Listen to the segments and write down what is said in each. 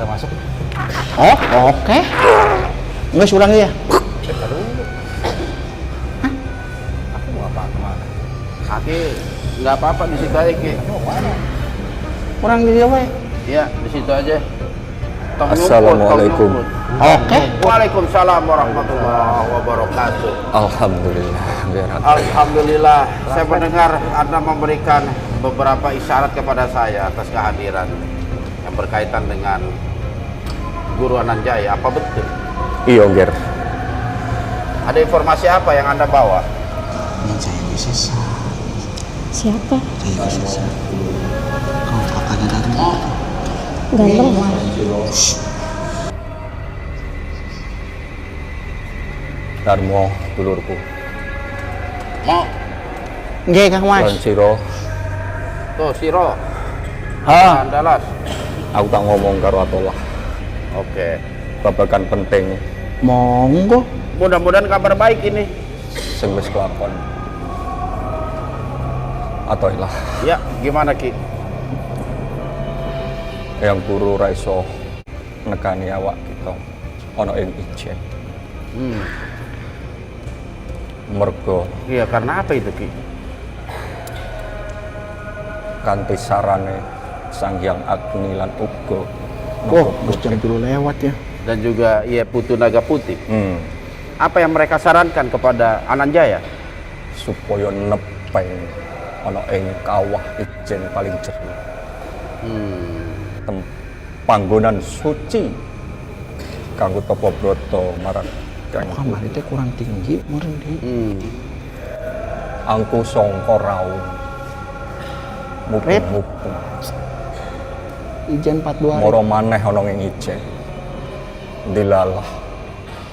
Kita masuk. Oh, oke. Nggak ulang ya? Kita dulu. Aku mau apa kemana? Aki, nggak apa-apa di situ aja, Ki. Aku mau kemana? Kurang di dia, Pak. Iya, di situ aja. Tong Assalamualaikum. nyumput, tong nyumput. Oke. Waalaikumsalam warahmatullahi wabarakatuh. Alhamdulillah, Alhamdulillah, saya mendengar Anda memberikan beberapa isyarat kepada saya atas kehadiran yang berkaitan dengan Guru Ananjaya. Apa betul? iya Ger. Ada informasi apa yang Anda bawa? Ini saya bisa. Siapa? Saya bisa. Kau kakaknya dari Ganteng. Darmo dulurku. Mau Nggih, Kang Lan Mas. sira tuh Siro, Ha, Andalas. aku tak ngomong karo Atollah Oke, babagan penting monggo. mudah-mudahan kabar baik ini. sing wis kelakon. Atollah Ya, gimana Ki? yang guru ra iso nekani awak kita ana ing ijen. Mergo Iya, karena apa itu Ki? kanthi sarane Sang Hyang Agni lan uga Oh, Gus jam dulu lewat ya. Dan juga iya Putu Naga Putih. Hmm, Apa yang mereka sarankan kepada Ananjaya? supaya nepeng ana ing kawah ijen paling jero. Panggonan suci kanggo tapa brata marang Kang Kamar itu kurang tinggi, meren di. angku sangka raung mupung Ijen 42 hari. mara maneh ana ing ijen dilalah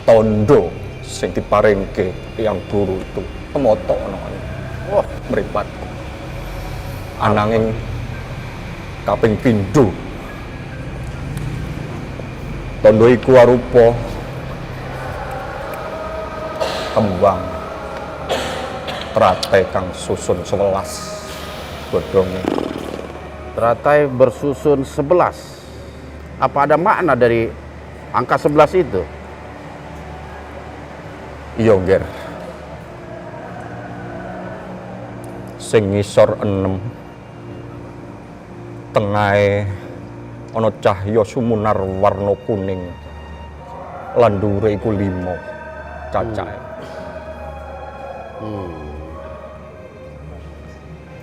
tondo sing diparingke tiyang guru itu temoto ana Wah, mripatku ananging kaping pindho tondo iku arupa kembang trate kang susun 11 godhonge. teratai bersusun 11. Apa ada makna dari angka 11 itu? Iya, Ger. Sing ngisor 6 tengahe ana cahya sumunar warna kuning. Lan dhuwure iku 5 cacahe.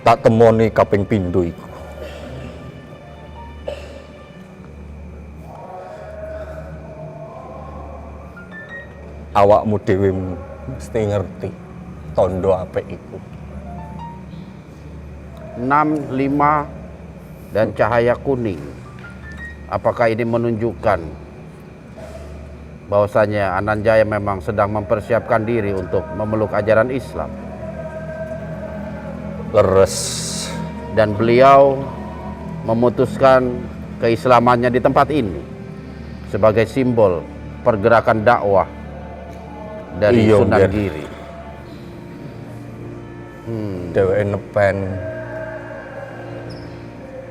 Tak temoni kaping pindho iku. Awakmu dhewe mesti ngerti tondo apik iku. 6, 5, dan cahaya kuning. Apakah ini menunjukkan bahwasanya Ananjaya memang sedang mempersiapkan diri untuk memeluk ajaran Islam? Leres. Dan beliau memutuskan keislamannya di tempat ini sebagai simbol pergerakan dakwah dari Iya, Sunan Ger. Giri. Dheweke nepen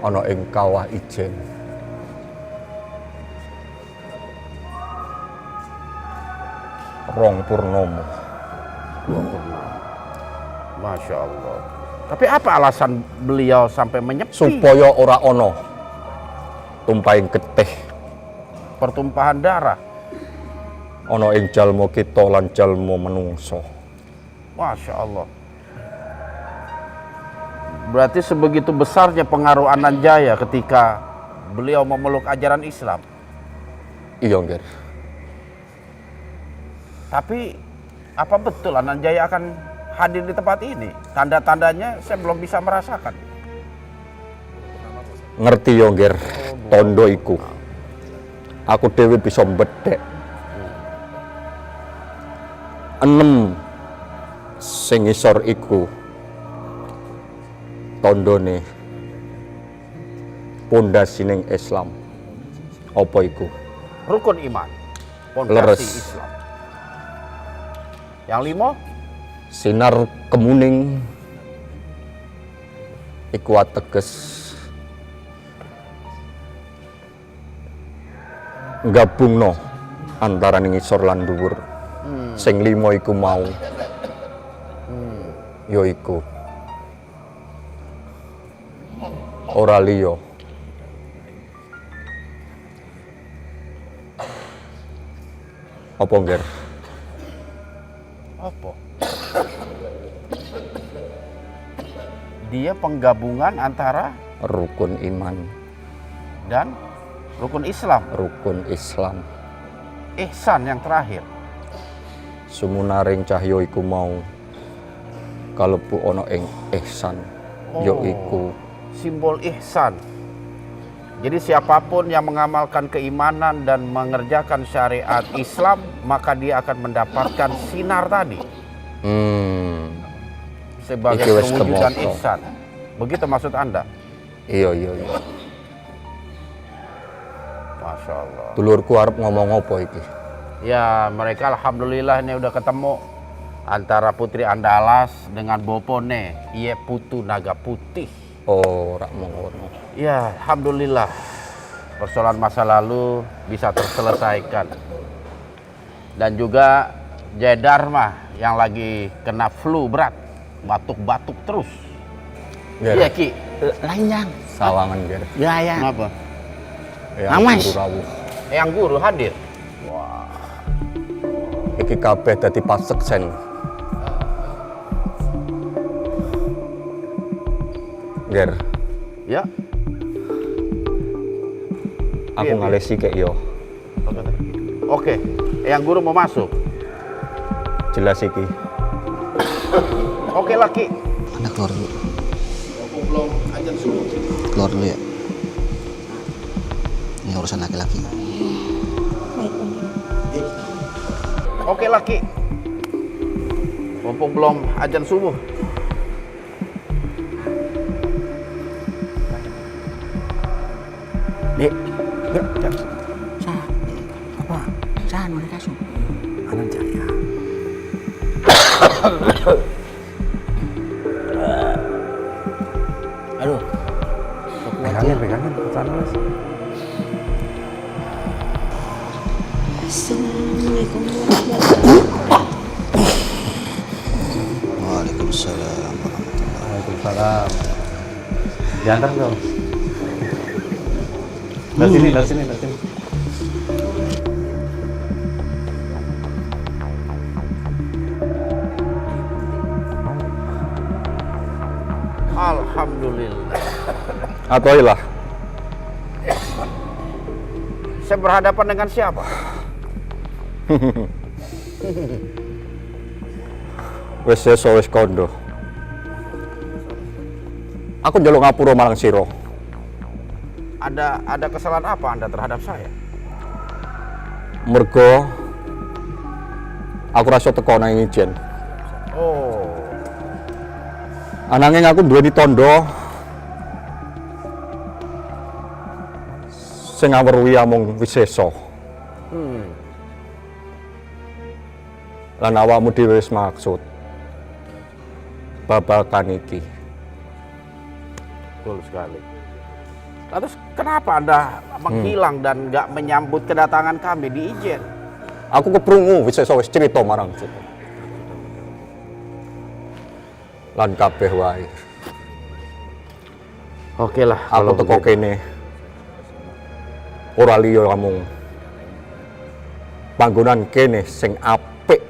ana ing kawah ijen. Rong purnomo. Masya Allah. Tapi apa alasan beliau sampai menyepi? Supaya ora ana tumpahing getih Pertumpahan darah. ana ing jalma kita lan jalma menungso. Masya Allah. Berarti sebegitu besarnya pengaruh Ananjaya ketika beliau memeluk ajaran Islam. Iya, Ger. Tapi apa betul Ananjaya akan hadir di tempat ini? Tanda-tandanya saya belum bisa merasakan. Ngerti yo, Ger. Tondo iku. Aku dhewe bisa mbedhek. 6 sing ngisor iku tondone pondasining Islam. Apa iku? Rukun iman, pondasi Leres. Islam. Yang 5, Sinar kemuning iku ateges gabungno antara ngisor lan dhuwur. Sing limo iku mau yaiku ora liya apa Ngger? Apa? Dia penggabungan antara Rukun iman, dan rukun Islam. rukun Islam. Ihsan yang terakhir. Sumunaring cahya iku mau kalebu ana ing ihsan, yaiku Simbol ihsan. Jadi siapapun yang mengamalkan keimanan dan mengerjakan syariat Islam, maka dia akan mendapatkan sinar tadi sebagai Iki wis perwujudan temoto. ihsan. Begitu maksud Anda? iya. Masya Allah. Dulurku arep ngomong apa iki? Ya, mereka alhamdulillah ini udah ketemu antara Putri Andalas dengan Bopone, Iye Putu Naga Putih. Oh, rak ngono. Ya, alhamdulillah persoalan masa lalu bisa terselesaikan. Dan juga Jedar mah yang lagi kena flu berat, batuk-batuk terus. Iya, Ki. Lain yang. Sawangan Ger. Ya ya. Kenapa? Yang Awas. guru rawuh. Yang guru hadir. Iki kabeh dadi paseksen. Ger, Ya. aku Iya, ngalesi kek yo. Oke, yang guru mau masuk. Jelas iki. Oke, Laki. Anda keluar dulu. Keluar dulu ya. Ini urusan laki-laki. Baik, Om. Oke, Laki. Mumpung belum azan subuh. Dek. Dek. Sah. Apa? Sah mau dikasih. Anan jaya. Aduh. Pegangin pecahan Mas. Assalamualaikum warahmatullahi wabarakatuh. Waalaikumsalam warahmatullahi. Waalaikumsalam. Diantar dong. Dari sini. Alhamdulillah. Atoilah. Saya berhadapan dengan siapa? Wis sesa wis kondo. Aku njaluk ngapura marang sira. Ada kesalahan apa Anda terhadap saya? Mergo aku rasa teko nang ijen. Oh, Ananging aku duweni tandha sing ngaweruhi amung wisesa. Lan awakmu dhewe wis maksud babakan iki. betul sekali. Terus kenapa Anda menghilang dan nggak menyambut kedatangan kami di Ijen? Aku keprungu wisesa wis cerita marang kita. Lan kabeh wae. Oke lah, Aku teko kene ora liya amung panggonan kene sing apik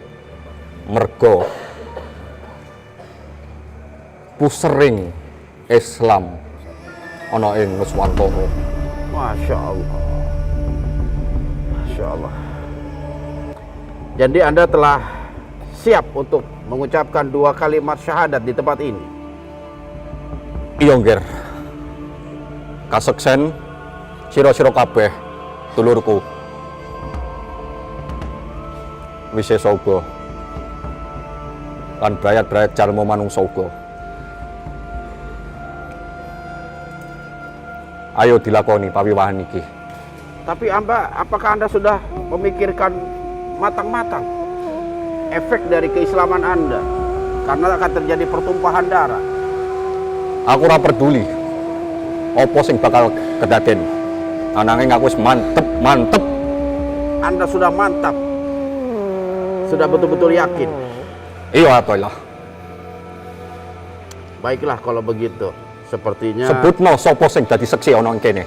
mergo pusering Islam ana ing Nuswantara. Masya Allah. Masya Allah. Jadi Anda telah siap untuk mengucapkan 2 kalimat syahadat di tempat ini? Iya, Ngger. Kaseksen sira-sira kabeh dulurku. Wisesa uga. Lan brayat-brayat jalma manungsa uga. Ayo dilakoni pawiwahan iki. Tapi apakah Anda sudah memikirkan matang-matang efek dari keislaman Anda? Karena akan terjadi pertumpahan darah. Aku ora peduli apa sing bakal kedaden. Ananging aku wis mantep Anda sudah mantap, sudah betul-betul yakin. Iya Atoilah. Baiklah kalau begitu. Sepertinya Sebutno sapa sing dadi seksi ana ing kene.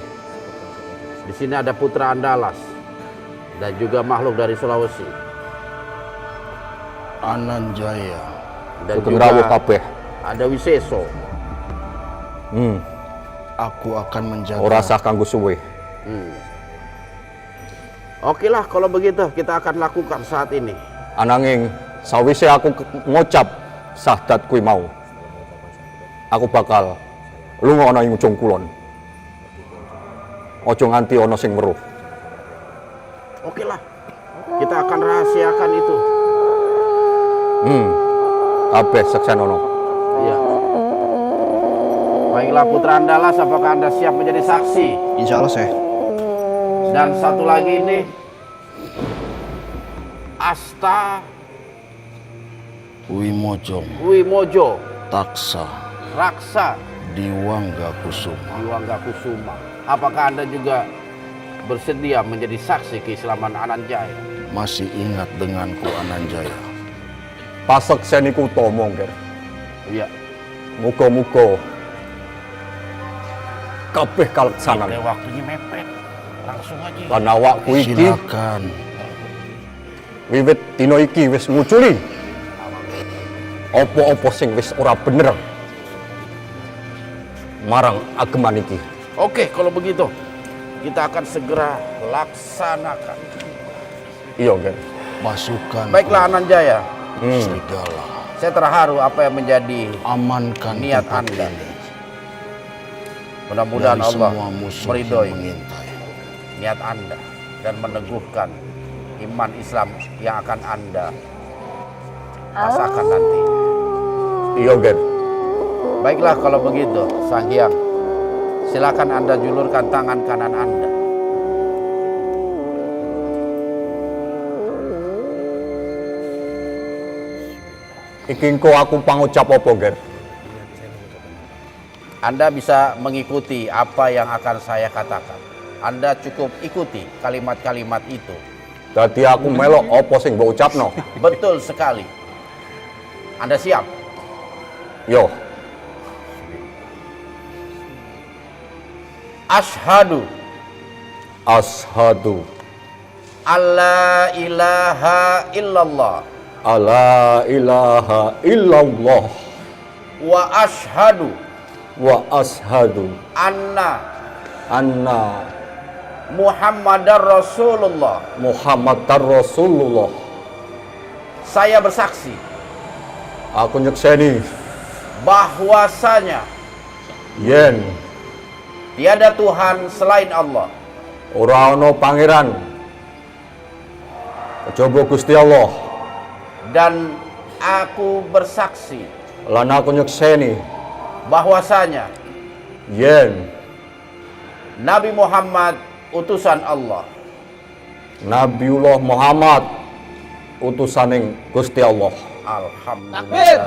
di sini ada putra Andalas dan juga makhluk dari Sulawesi. Ananjaya. Dan Sugeng rawuh juga kabeh. ada Wiseso. Aku akan menjaga. Ora sah kanggo suwe. Oke lah kalau begitu kita akan lakukan saat ini. Ananging sawise aku ngucap syahadat kuwi mau, aku bakal lunga ana ing ujung kulon. Aja nganti ana sing weruh. Oke lah, kita akan rahasiakan itu. Kabeh seksenono. Iya. Baiklah putra Andalas, apakah Anda siap menjadi saksi? Insya Allah, Syekh. Dan satu lagi ini Asta Wimojo Taksa Raksa Diwangga Kusuma. Diwangga Kusuma. Apakah Anda juga bersedia menjadi saksi keislaman Ananjaya? Masih ingat denganku Ananjaya? Pasekseni ku utama, Nger. Iya. Muga-muga kabeh kaleksanan. Waktunya mepet. Langsung aja. Lan awakku iki Silakan. wiwit dina iki wis nguculi apa-apa sing wis ora bener marang ageman iki. Oke, kalau begitu kita akan segera laksanakan. Iya, Nger. Masukkan. Baiklah Ananjaya, Serigala. saya terharu apa yang menjadi Amankan niat tempat Anda. ini Mudah-mudahan dari Allah semua musuh meridhoi yang mengintai. niat Anda dan meneguhkan iman Islam yang akan Anda rasakan nanti. Iya, Nger. Baiklah kalau begitu, Sang Hyang, silakan Anda julurkan tangan kanan Anda. Iki engko aku pangucap apa, Nger? Anda bisa mengikuti apa yang akan saya katakan. Anda cukup ikuti kalimat-kalimat itu. Dadi aku melok apa sing mbok ucapno. Betul sekali. Anda siap? Yo. Ashhadu Ashadu alla ilaha illallah alla ilaha illallah wa ashhadu wa ashadu anna anna Muhammadar Rasulullah. Muhammadar Rasulullah. Saya bersaksi Aku nyekseni bahwasanya yen tiada Tuhan selain Allah ora ana pangeran kejaba Gusti Allah, dan aku bersaksi lan aku nyekseni bahwasanya yen Nabi Muhammad utusan Allah. Nabiullah Muhammad utusaning Gusti Allah. Alhamdulillah.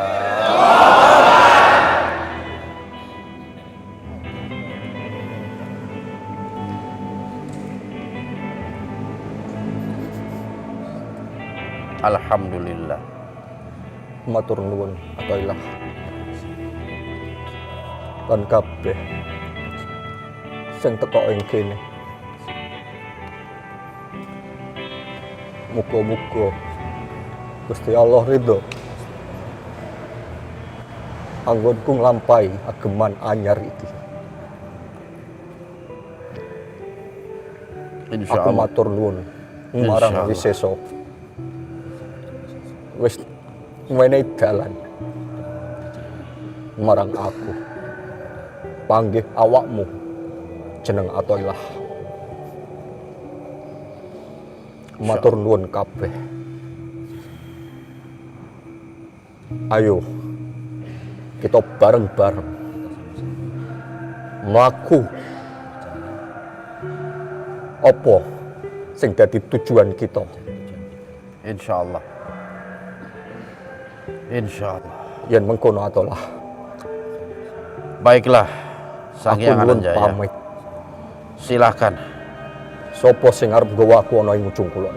Alhamdulillah. Matur nuwun Atoilah. Lan kabeh sing teka ing kene. Muga-muga Gusti Allah ridho anggonku nglampahi ageman anyar iki. Aku Insyaallah. matur nuwun marang Insyaallah. Wiseso. Wis menehi dalan marang aku. Panggih awakmu jeneng Atoilah. Matur nuwun kabeh. Ayo kita bareng-bareng mlaku apa sing dadi tujuan kita. Insyaallah. Insyaallah. Yen mengkono Atoilah. Baiklah, Sang Aku Hyang nuwun Ananjaya. pamit. Silakan Sopo sing arep nggawa aku ana ing ujung kulon?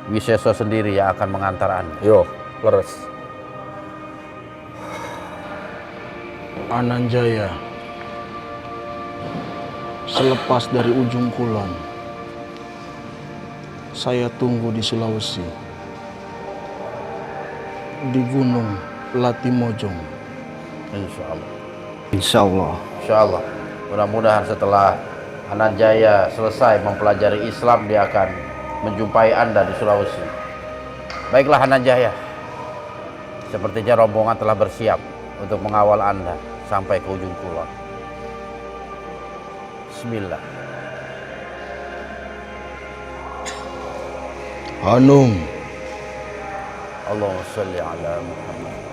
Wiseso sendiri yang akan mengantar Anda. Yo, leres. Ananjaya, selepas dari ujung kulon, saya tunggu di Sulawesi, di Gunung Latimojong. Insya Allah. Insya Allah. Insya Allah. Mudah-mudahan setelah Ananjaya selesai mempelajari Islam, dia akan menjumpai Anda di Sulawesi. Baiklah Ananjaya, sepertinya rombongan telah bersiap untuk mengawal Anda sampai ke ujung kulon. Bismillah. Hanum, Allahumma sholli ala Muhammad.